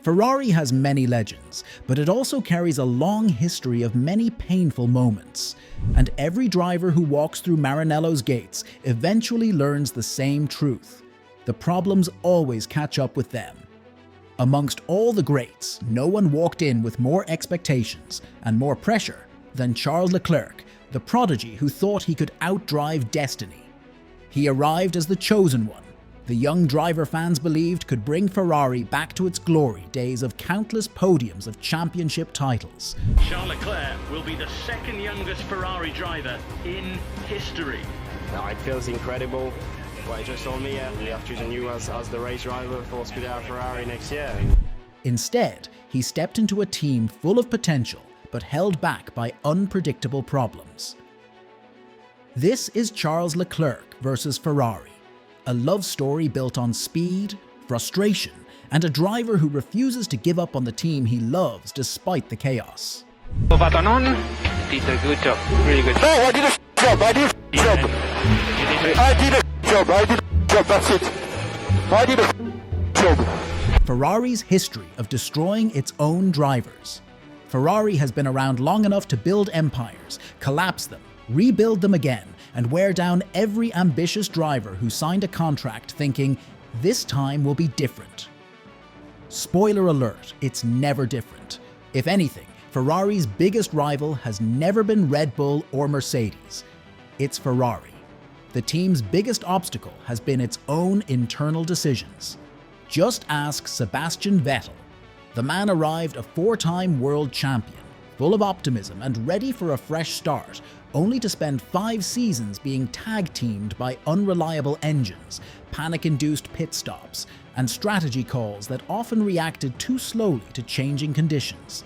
Ferrari has many legends, but it also carries a long history of many painful moments. And every driver who walks through Maranello's gates eventually learns the same truth. The problems always catch up with them. Amongst all the greats, no one walked in with more expectations and more pressure than Charles Leclerc, the prodigy who thought he could outdrive destiny. He arrived as the chosen one, the young driver fans believed could bring Ferrari back to its glory days of countless podiums of championship titles. Charles Leclerc will be the second youngest Ferrari driver in history. It feels incredible. What you just told me, we have chosen you as the race driver for Scuderia Ferrari next year. Instead, he stepped into a team full of potential, but held back by unpredictable problems. This is Charles Leclerc versus Ferrari, a love story built on speed, frustration, and a driver who refuses to give up on the team he loves despite the chaos. Batanon did a good job, really good. No, I did a job, I did a job. I did a job, that's it. I did a job. Ferrari's history of destroying its own drivers. Ferrari has been around long enough to build empires, collapse them, rebuild them again, and wear down every ambitious driver who signed a contract thinking, this time will be different. Spoiler alert, it's never different. If anything, Ferrari's biggest rival has never been Red Bull or Mercedes. It's Ferrari. The team's biggest obstacle has been its own internal decisions. Just ask Sebastian Vettel. The man arrived a four-time world champion, full of optimism and ready for a fresh start, only to spend 5 seasons being tag-teamed by unreliable engines, panic-induced pit stops, and strategy calls that often reacted too slowly to changing conditions.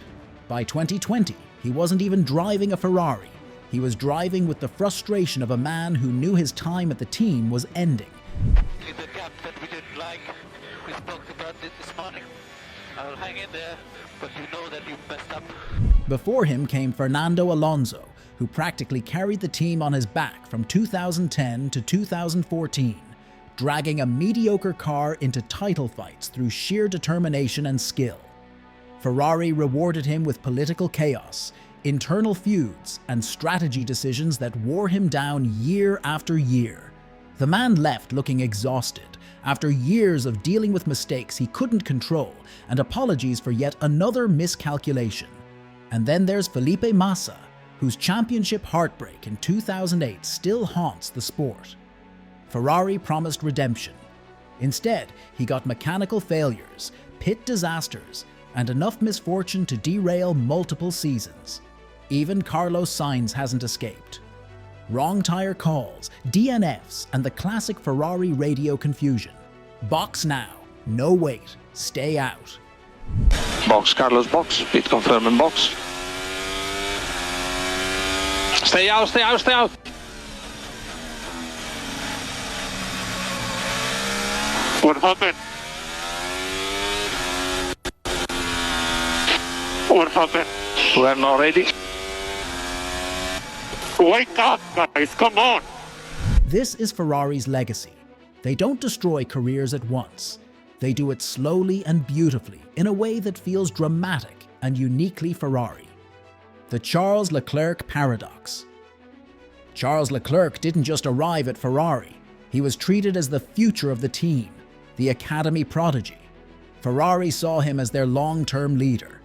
By 2020, he wasn't even driving a Ferrari. He was driving with the frustration of a man who knew his time at the team was ending. The gap that we didn't like, we spoke about it this morning. I'll hang in there, but you know that you messed up. Before him came Fernando Alonso, who practically carried the team on his back from 2010 to 2014, dragging a mediocre car into title fights through sheer determination and skill. Ferrari rewarded him with political chaos, internal feuds, and strategy decisions that wore him down year after year. The man left looking exhausted, after years of dealing with mistakes he couldn't control and apologies for yet another miscalculation. And then there's Felipe Massa, whose championship heartbreak in 2008 still haunts the sport. Ferrari promised redemption. Instead, he got mechanical failures, pit disasters, and enough misfortune to derail multiple seasons. Even Carlos Sainz hasn't escaped. Wrong tire calls, DNFs, and the classic Ferrari radio confusion. Box now, no wait, stay out. Box, Carlos, box, pit confirming box. Stay out, stay out, stay out. What happened? What happened? We're not ready. Wake up, guys, come on! This is Ferrari's legacy. They don't destroy careers at once. They do it slowly and beautifully in a way that feels dramatic and uniquely Ferrari. The Charles Leclerc paradox. Charles Leclerc didn't just arrive at Ferrari. He was treated as the future of the team, the academy prodigy. Ferrari saw him as their long-term leader.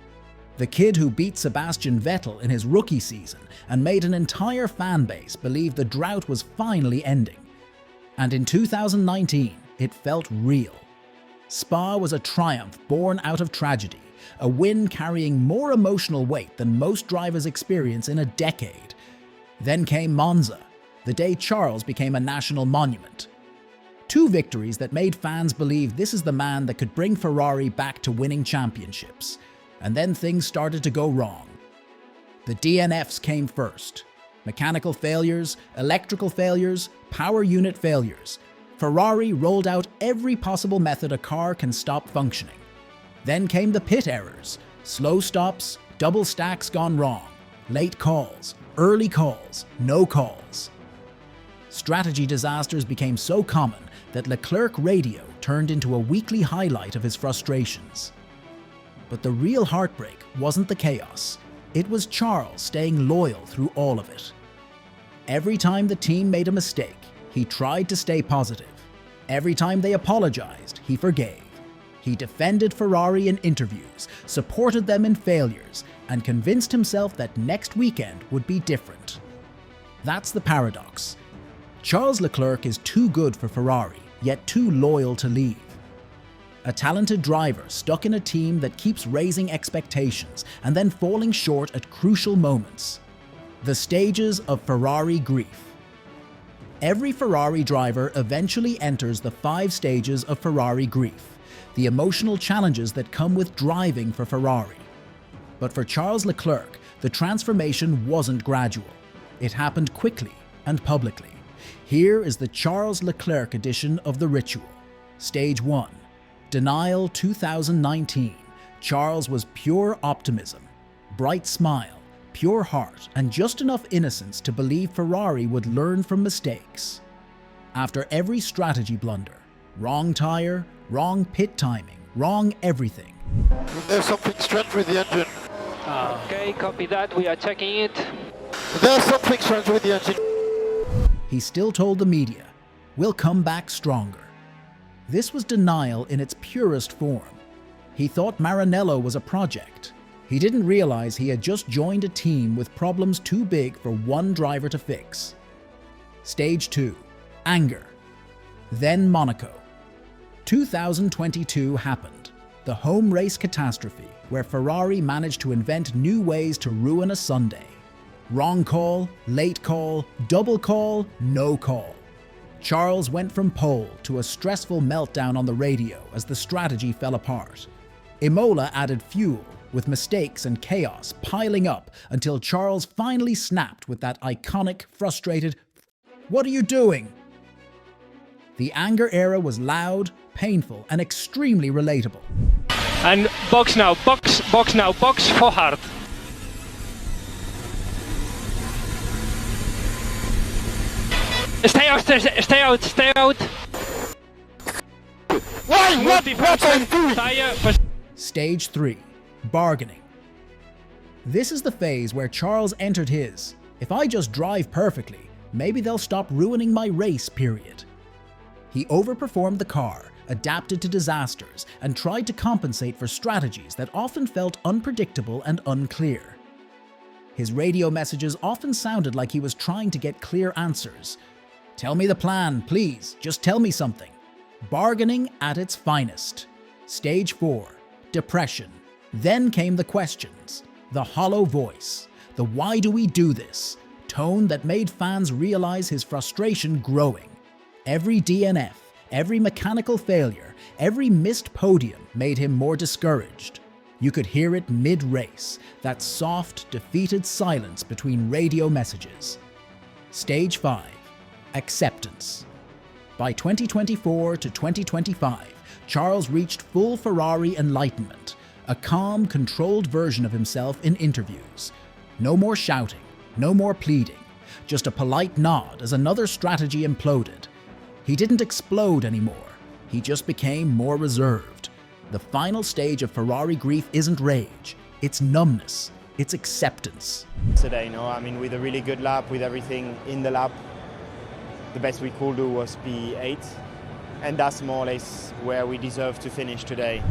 The kid who beat Sebastian Vettel in his rookie season and made an entire fan base believe the drought was finally ending. And in 2019, it felt real. Spa was a triumph born out of tragedy, a win carrying more emotional weight than most drivers experience in a decade. Then came Monza, the day Charles became a national monument. 2 victories that made fans believe this is the man that could bring Ferrari back to winning championships. And then things started to go wrong. The DNFs came first. Mechanical failures, electrical failures, power unit failures. Ferrari rolled out every possible method a car can stop functioning. Then came the pit errors, slow stops, double stacks gone wrong, late calls, early calls, no calls. Strategy disasters became so common that Leclerc radio turned into a weekly highlight of his frustrations. But the real heartbreak wasn't the chaos. It was Charles staying loyal through all of it. Every time the team made a mistake, he tried to stay positive. Every time they apologized, he forgave. He defended Ferrari in interviews, supported them in failures, and convinced himself that next weekend would be different. That's the paradox. Charles Leclerc is too good for Ferrari, yet too loyal to leave. A talented driver stuck in a team that keeps raising expectations and then falling short at crucial moments. The stages of Ferrari grief. Every Ferrari driver eventually enters the 5 stages of Ferrari grief, the emotional challenges that come with driving for Ferrari. But for Charles Leclerc, the transformation wasn't gradual. It happened quickly and publicly. Here is the Charles Leclerc edition of the ritual. Stage 1. Denial 2019. Charles was pure optimism, bright smile, pure heart, and just enough innocence to believe Ferrari would learn from mistakes. After every strategy blunder, wrong tire, wrong pit timing, wrong everything. There's something strange with the engine. Okay, copy that. We are checking it. There's something strange with the engine. He still told the media, "We'll come back stronger." This was denial in its purest form. He thought Maranello was a project. He didn't realize he had just joined a team with problems too big for one driver to fix. Stage 2. Anger. Then Monaco. 2022 happened. The home race catastrophe, where Ferrari managed to invent new ways to ruin a Sunday. Wrong call, late call, double call, no call. Charles went from pole to a stressful meltdown on the radio as the strategy fell apart. Imola added fuel, with mistakes and chaos piling up until Charles finally snapped with that iconic, frustrated, "What are you doing?" The anger era was loud, painful, and extremely relatable. And box now, box now, box for hard. Stay out, stay out, stay out. Why? What are you doing? Tire. Stage 3. Bargaining. This is the phase where Charles entered his, "If I just drive perfectly, maybe they'll stop ruining my race" period. He overperformed the car, adapted to disasters, and tried to compensate for strategies that often felt unpredictable and unclear. His radio messages often sounded like he was trying to get clear answers. "Tell me the plan, please, just tell me something." Bargaining at its finest. Stage 4. Depression. Then came the questions, the hollow voice, the "why do we do this?" tone that made fans realize his frustration growing. Every DNF, every mechanical failure, every missed podium made him more discouraged. You could hear it mid-race, that soft, defeated silence between radio messages. Stage 5. Acceptance. By 2024 to 2025, Charles reached full Ferrari enlightenment, a calm, controlled version of himself in interviews. No more shouting, no more pleading, just a polite nod as another strategy imploded. He didn't explode anymore, he just became more reserved. The final stage of Ferrari grief isn't rage, it's numbness, it's acceptance. Today, with a really good lap, with everything in the lap, the best we could do was P8, and that's more or less where we deserve to finish today.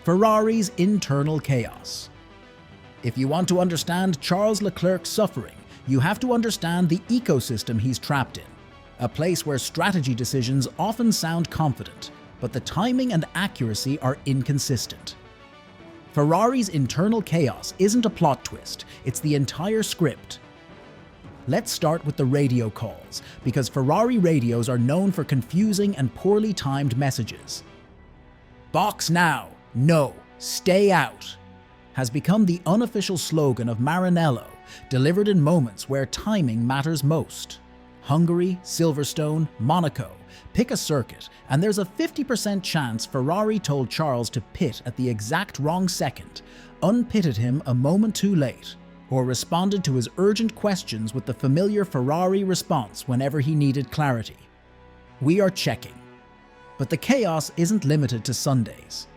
Ferrari's internal chaos. If you want to understand Charles Leclerc's suffering, you have to understand the ecosystem he's trapped in, a place where strategy decisions often sound confident, but the timing and accuracy are inconsistent. Ferrari's internal chaos isn't a plot twist, it's the entire script. Let's start with the radio calls, because Ferrari radios are known for confusing and poorly timed messages. "Box now, no, stay out," has become the unofficial slogan of Maranello, delivered in moments where timing matters most. Hungary, Silverstone, Monaco. Pick a circuit, and there's a 50% chance Ferrari told Charles to pit at the exact wrong second, unpitted him a moment too late, or responded to his urgent questions with the familiar Ferrari response whenever he needed clarity. We are checking. But the chaos isn't limited to Sundays.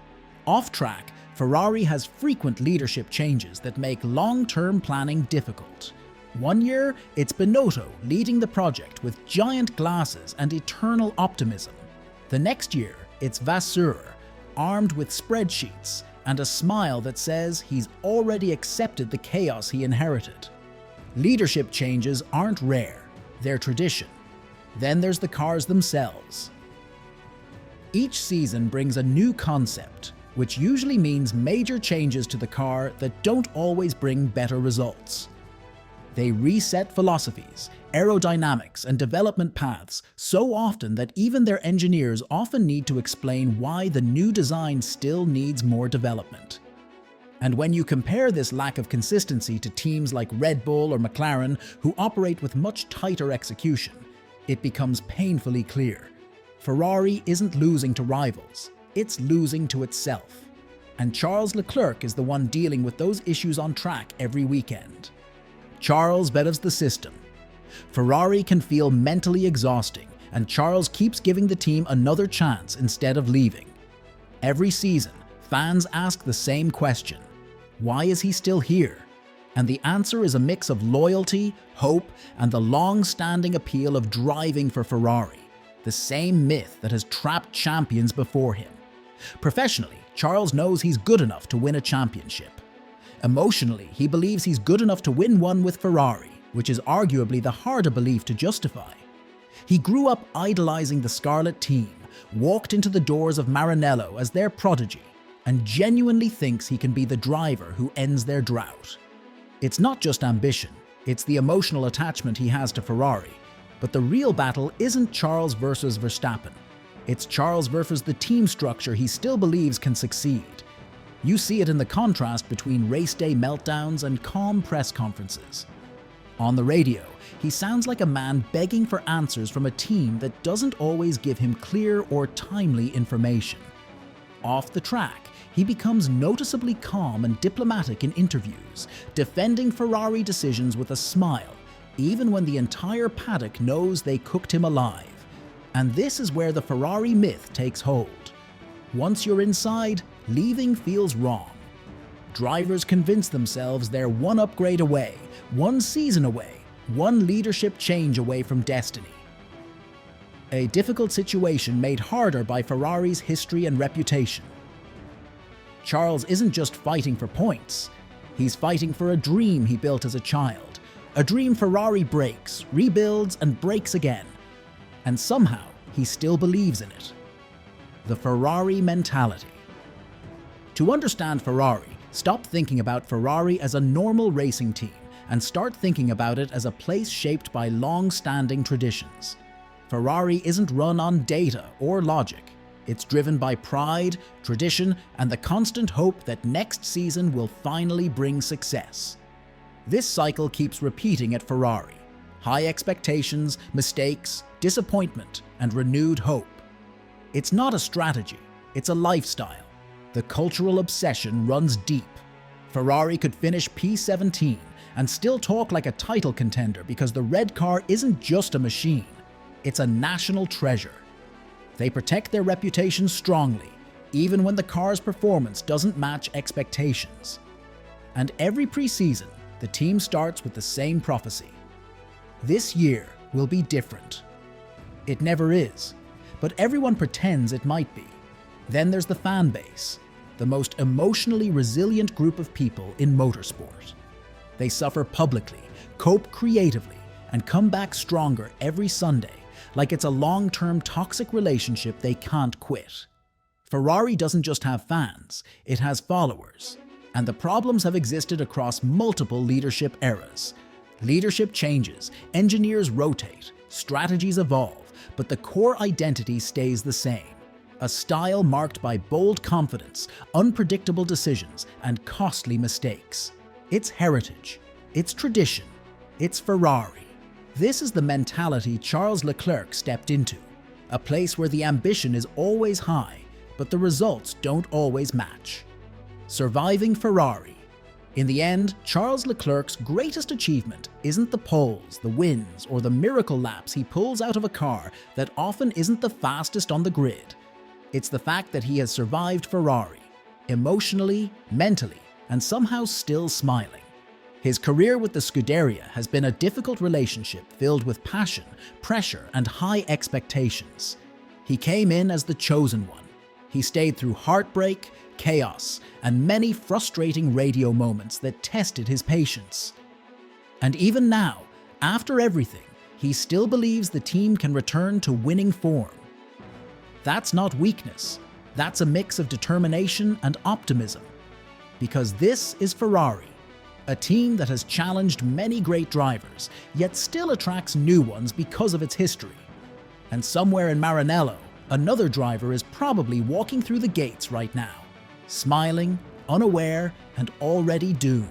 Off track, Ferrari has frequent leadership changes that make long-term planning difficult. One year, it's Binotto leading the project with giant glasses and eternal optimism. The next year, it's Vasseur, armed with spreadsheets and a smile that says he's already accepted the chaos he inherited. Leadership changes aren't rare, they're tradition. Then there's the cars themselves. Each season brings a new concept, which usually means major changes to the car that don't always bring better results. They reset philosophies, aerodynamics, and development paths so often that even their engineers often need to explain why the new design still needs more development. And when you compare this lack of consistency to teams like Red Bull or McLaren, who operate with much tighter execution, it becomes painfully clear. Ferrari isn't losing to rivals, it's losing to itself. And Charles Leclerc is the one dealing with those issues on track every weekend. Charles betters the system. Ferrari can feel mentally exhausting, and Charles keeps giving the team another chance instead of leaving. Every season, fans ask the same question: why is he still here? And the answer is a mix of loyalty, hope, and the long-standing appeal of driving for Ferrari, the same myth that has trapped champions before him. Professionally, Charles knows he's good enough to win a championship. Emotionally, he believes he's good enough to win one with Ferrari, which is arguably the harder belief to justify. He grew up idolizing the Scarlet team, walked into the doors of Maranello as their prodigy, and genuinely thinks he can be the driver who ends their drought. It's not just ambition, it's the emotional attachment he has to Ferrari. But the real battle isn't Charles versus Verstappen. It's Charles versus the team structure he still believes can succeed. You see it in the contrast between race day meltdowns and calm press conferences. On the radio, he sounds like a man begging for answers from a team that doesn't always give him clear or timely information. Off the track, he becomes noticeably calm and diplomatic in interviews, defending Ferrari decisions with a smile, even when the entire paddock knows they cooked him alive. And this is where the Ferrari myth takes hold. Once you're inside, leaving feels wrong. Drivers convince themselves they're one upgrade away, one season away, one leadership change away from destiny. A difficult situation made harder by Ferrari's history and reputation. Charles isn't just fighting for points, he's fighting for a dream he built as a child. A dream Ferrari breaks, rebuilds, and breaks again. And somehow, he still believes in it. The Ferrari mentality. To understand Ferrari, stop thinking about Ferrari as a normal racing team and start thinking about it as a place shaped by long-standing traditions. Ferrari isn't run on data or logic. It's driven by pride, tradition, and the constant hope that next season will finally bring success. This cycle keeps repeating at Ferrari. High expectations, mistakes, disappointment, and renewed hope. It's not a strategy, it's a lifestyle. The cultural obsession runs deep. Ferrari could finish P17 and still talk like a title contender because the red car isn't just a machine, it's a national treasure. They protect their reputation strongly, even when the car's performance doesn't match expectations. And every preseason, the team starts with the same prophecy. This year will be different. It never is, but everyone pretends it might be. Then there's the fan base, the most emotionally resilient group of people in motorsport. They suffer publicly, cope creatively, and come back stronger every Sunday, like it's a long-term toxic relationship they can't quit. Ferrari doesn't just have fans, it has followers. And the problems have existed across multiple leadership eras. Leadership changes, engineers rotate, strategies evolve, but the core identity stays the same. A style marked by bold confidence, unpredictable decisions, and costly mistakes. It's heritage, it's tradition, it's Ferrari. This is the mentality Charles Leclerc stepped into. A place where the ambition is always high, but the results don't always match. Surviving Ferrari. In the end, Charles Leclerc's greatest achievement isn't the poles, the wins, or the miracle laps he pulls out of a car that often isn't the fastest on the grid. It's the fact that he has survived Ferrari. emotionally, mentally, and somehow still smiling. His career with the Scuderia has been a difficult relationship filled with passion, pressure, and high expectations. He came in as the chosen one. He stayed through heartbreak, chaos, and many frustrating radio moments that tested his patience. And even now, after everything, he still believes the team can return to winning form. That's not weakness. That's a mix of determination and optimism. Because this is Ferrari, a team that has challenged many great drivers, yet still attracts new ones because of its history. And somewhere in Maranello, another driver is probably walking through the gates right now, smiling, unaware, and already doomed.